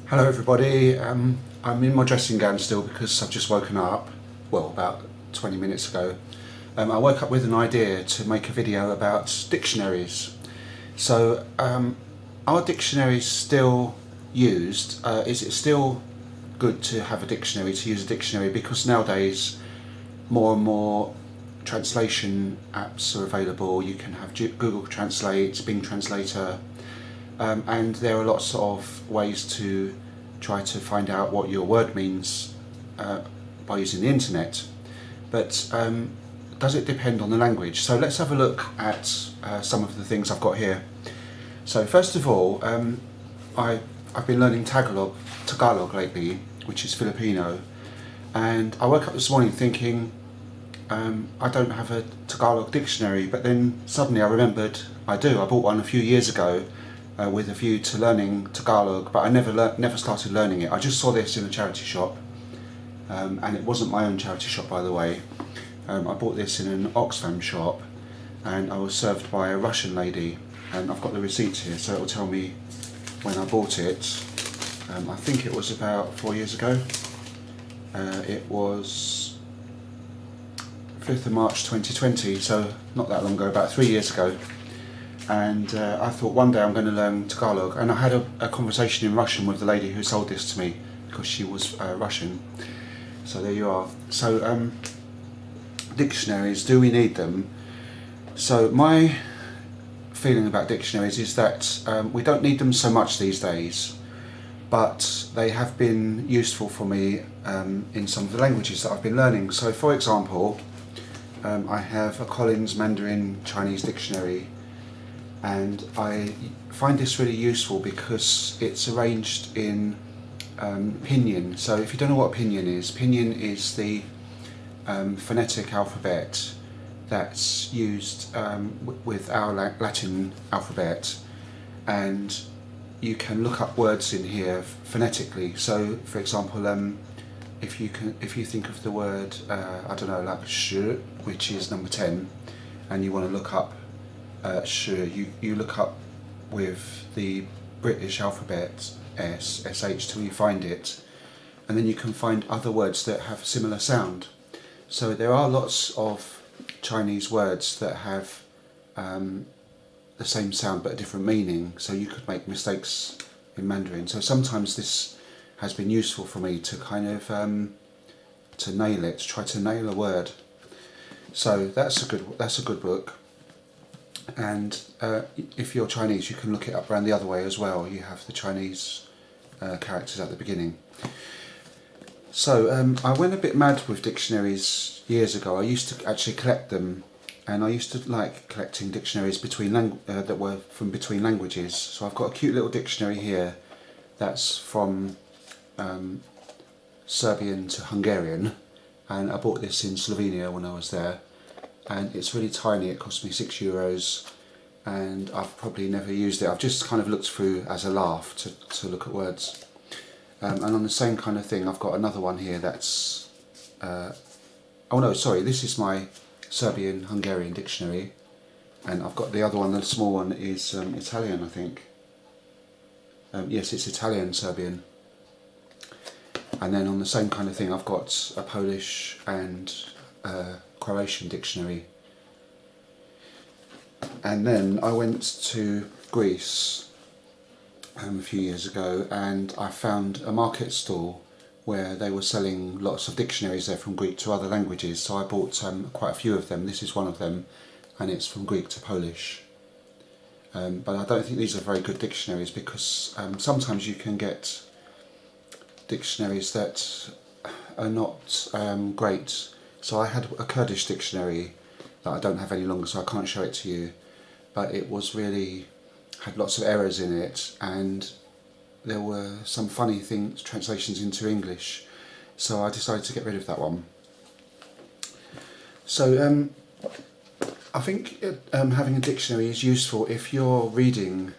Hello everybody, I'm in my dressing gown still because I've just woken up, well about 20 minutes ago. I woke up with an idea to make a video about dictionaries. So are dictionaries still used? Is it still good to have a dictionary, to use a dictionary? Because nowadays more and more translation apps are available. You can have Google Translate, Bing Translator, and there are lots of ways to try to find out what your word means by using the internet. But does it depend on the language? So let's have a look at some of the things I've got here. So first of all, I've been learning Tagalog lately, which is Filipino, and I woke up this morning thinking I don't have a Tagalog dictionary, but then suddenly I remembered I do. I bought one a few years ago with a view to learning Tagalog, but I never started learning it. I just saw this in a charity shop, and it wasn't my own charity shop, by the way. I bought this in an Oxfam shop, and I was served by a Russian lady, and I've got the receipt here, so it will tell me when I bought it. I think it was about 4 years ago. It was 5th of March 2020, so not that long ago, about 3 years ago. And I thought one day I'm going to learn Tagalog, and I had a conversation in Russian with the lady who sold this to me because she was Russian. So there you are. So dictionaries, do we need them? So my feeling about dictionaries is that we don't need them so much these days, but they have been useful for me in some of the languages that I've been learning. So for example, I have a Collins Mandarin Chinese dictionary, and I find this really useful because it's arranged in pinyin. So if you don't know what pinyin is the phonetic alphabet that's used with our Latin alphabet, and you can look up words in here phonetically. So for example, if you think of the word I don't know, like sh, which is number 10, and you want to look up sh, you look up with the British alphabet sh till you find it, and then you can find other words that have a similar sound. So there are lots of Chinese words that have the same sound but a different meaning, so you could make mistakes in Mandarin. So sometimes this has been useful for me to kind of to nail it, to try to nail a word. So that's a good book. And if you're Chinese, you can look it up around the other way as well. You have the Chinese characters at the beginning. So I went a bit mad with dictionaries years ago. I used to actually collect them, and I used to like collecting dictionaries that were from between languages. So I've got a cute little dictionary here that's from Serbian to Hungarian, and I bought this in Slovenia when I was there. And it's really tiny. It cost me €6, and I've probably never used it. I've just kind of looked through as a laugh to look at words. And on the same kind of thing, I've got another one here that's oh no, sorry, this is my Serbian-Hungarian dictionary, and I've got the other one, the small one, is Italian, I think. Yes, it's Italian-Serbian. And then on the same kind of thing, I've got a Polish and Croatian dictionary. And then I went to Greece a few years ago, and I found a market stall where they were selling lots of dictionaries there from Greek to other languages. So I bought quite a few of them. This is one of them, and it's from Greek to Polish. But I don't think these are very good dictionaries, because sometimes you can get dictionaries that are not great. So I had a Kurdish dictionary that I don't have any longer, so I can't show it to you, but it was really, had lots of errors in it, and there were some funny translations into English, so I decided to get rid of that one. So I think having a dictionary is useful if you're reading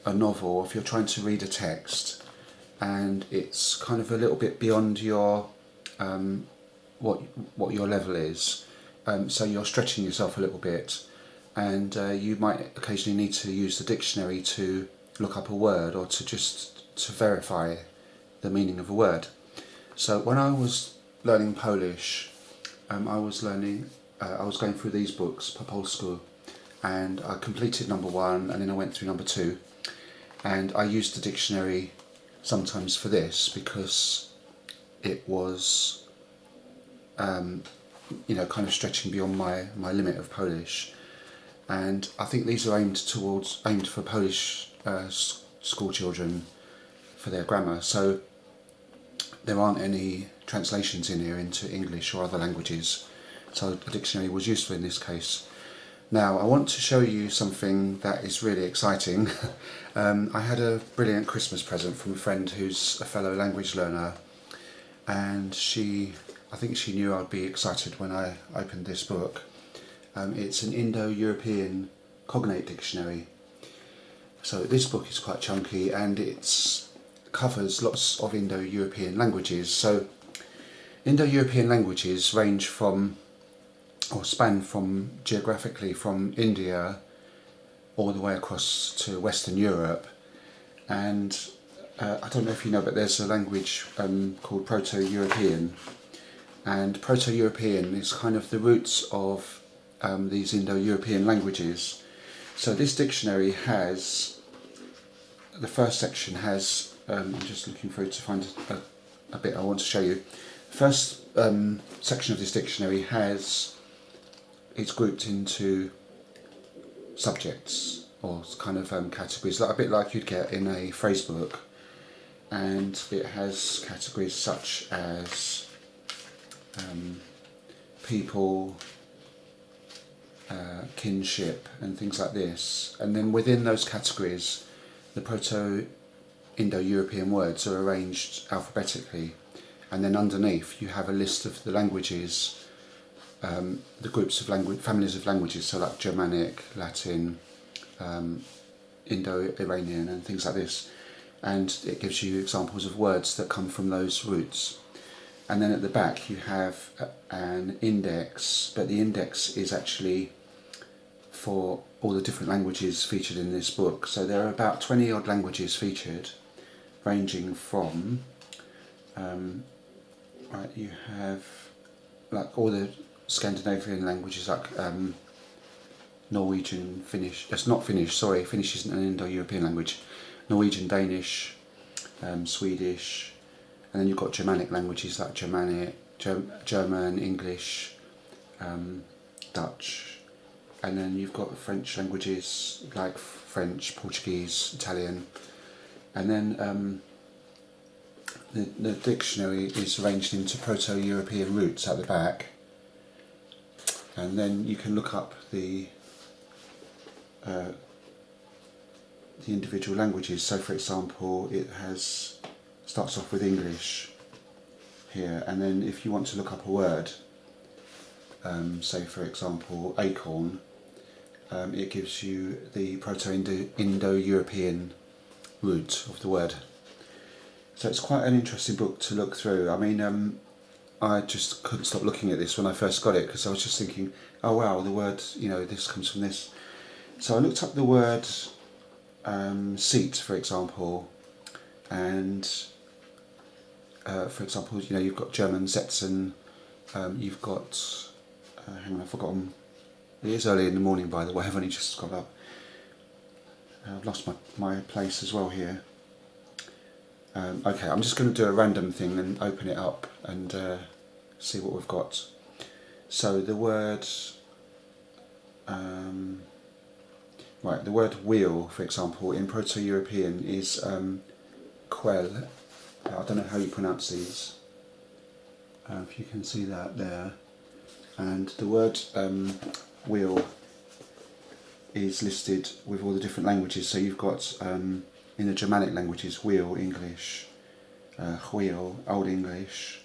a novel, if you're trying to read a text and it's kind of a little bit beyond your what your level is, so you're stretching yourself a little bit, and you might occasionally need to use the dictionary to look up a word, or to verify the meaning of a word. So when I was learning Polish, I was going through these books, po polsku, and I completed number 1 and then I went through number 2, and I used the dictionary sometimes for this because it was kind of stretching beyond my limit of Polish. And I think these are aimed for Polish school children for their grammar, so there aren't any translations in here into English or other languages, so the dictionary was useful in this case. Now I want to show you something that is really exciting. I had a brilliant Christmas present from a friend who's a fellow language learner, and I think she knew I'd be excited when I opened this book. It's an Indo European cognate dictionary. So this book is quite chunky, and it covers lots of Indo European languages. So Indo European languages range from, or span from, geographically from India all the way across to Western Europe. And I don't know if you know, but there's a language called Proto European, and Proto European is kind of the roots of these Indo European languages. So this dictionary has, the first section has, I'm just looking through to find a bit I want to show you. The first section of this dictionary it's grouped into subjects, or kind of categories, a bit like you'd get in a phrase book, and it has categories such as people, kinship and things like this, and then within those categories the Proto-Indo-European words are arranged alphabetically, and then underneath you have a list of the languages, the groups of families of languages, so like Germanic, Latin, Indo-Iranian and things like this, and it gives you examples of words that come from those roots. And then at the back you have an index, but the index is actually for all the different languages featured in this book. So there are about 20 odd languages featured, ranging from, you have like all the Scandinavian languages like Norwegian, Finnish, that's not Finnish, sorry, Finnish isn't an Indo-European language, Norwegian, Danish, Swedish, and then you've got Germanic languages like German, English, Dutch, and then you've got French languages like French, Portuguese, Italian, and then the dictionary is arranged into Proto-European roots at the back, and then you can look up the individual languages. So for example, it starts off with English here, and then if you want to look up a word, say for example acorn, it gives you the Proto-Indo-European root of the word. So it's quite an interesting book to look through. I mean, I just couldn't stop looking at this when I first got it, because I was just thinking, oh wow, the word, this comes from this. So I looked up the word seat, for example, and for example, you've got German Setzen, you've got, hang on, I've forgotten, it is early in the morning by the way, I've only just got up. I've lost my place as well here. Okay, I'm just going to do a random thing and open it up and see what we've got. So the word, the word wheel, for example, in Proto-European is quel. I don't know how you pronounce these. If you can see that there. And the word wheel is listed with all the different languages. So you've got in the Germanic languages, wheel, English, wheel, Old English,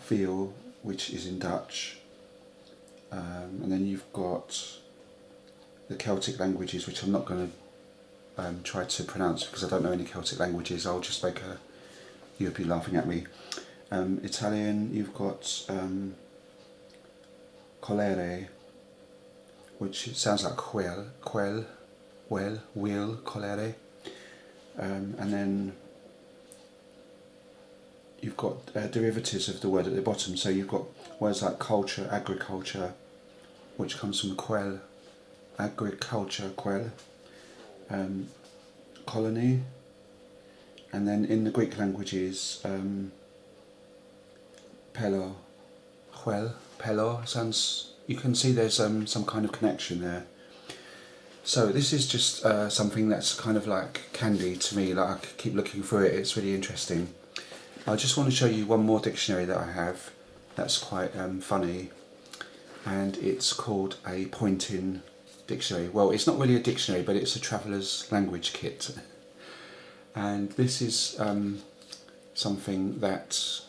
feel, which is in Dutch, and then you've got the Celtic languages, which I'm not going to try to pronounce because I don't know any Celtic languages. I'll just make you'll be laughing at me. Italian, you've got colere, which sounds like quel, wheel, colere. and then you've got derivatives of the word at the bottom. So you've got words like culture, agriculture, which comes from quel, agriculture, quel, colony, and then in the Greek languages, pelo, huel, pelo sounds. You can see there's some kind of connection there. So this is just something that's kind of like candy to me. Like I keep looking through it. It's really interesting. I just want to show you one more dictionary that I have. That's quite funny, and it's called a pointing dictionary. Well, it's not really a dictionary, but it's a traveller's language kit. And this is something that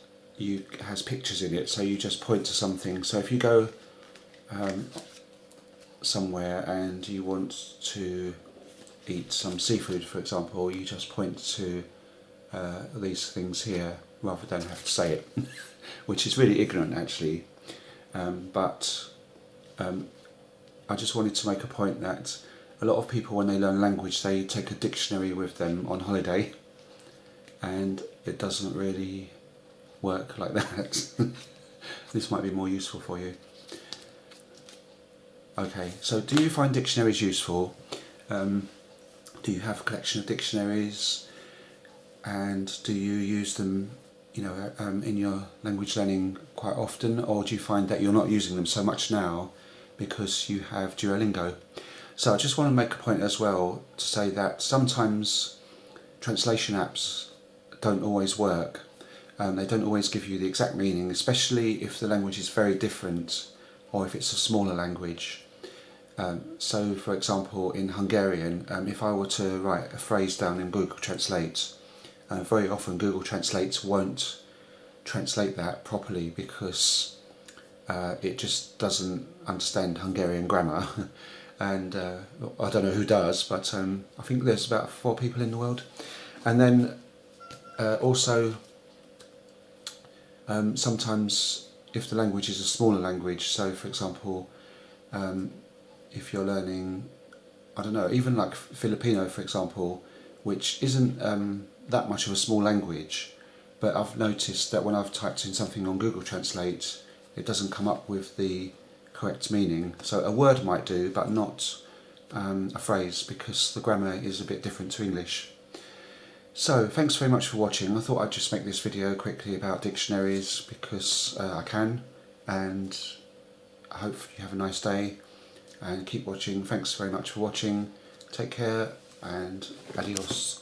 has pictures in it, so you just point to something. So if you go somewhere and you want to eat some seafood, for example, you just point to these things here rather than have to say it, which is really ignorant actually. But I just wanted to make a point that a lot of people, when they learn language, they take a dictionary with them on holiday, and it doesn't really work like that. This might be more useful for you. Okay, so do you find dictionaries useful? Do you have a collection of dictionaries, and do you use them, in your language learning quite often, or do you find that you're not using them so much now because you have Duolingo? So I just want to make a point as well to say that sometimes translation apps don't always work. They don't always give you the exact meaning, especially if the language is very different or if it's a smaller language. So for example, in Hungarian, if I were to write a phrase down in Google Translate, very often Google Translate won't translate that properly because it just doesn't understand Hungarian grammar. And I don't know who does, but I think there's about 4 people in the world. And then also sometimes if the language is a smaller language, so for example, if you're learning, I don't know, even like Filipino, for example, which isn't that much of a small language, but I've noticed that when I've typed in something on Google Translate, it doesn't come up with the correct meaning. So a word might do, but not a phrase, because the grammar is a bit different to English. So thanks very much for watching. I thought I'd just make this video quickly about dictionaries because I can, and I hope you have a nice day and keep watching. Thanks very much for watching. Take care and adios.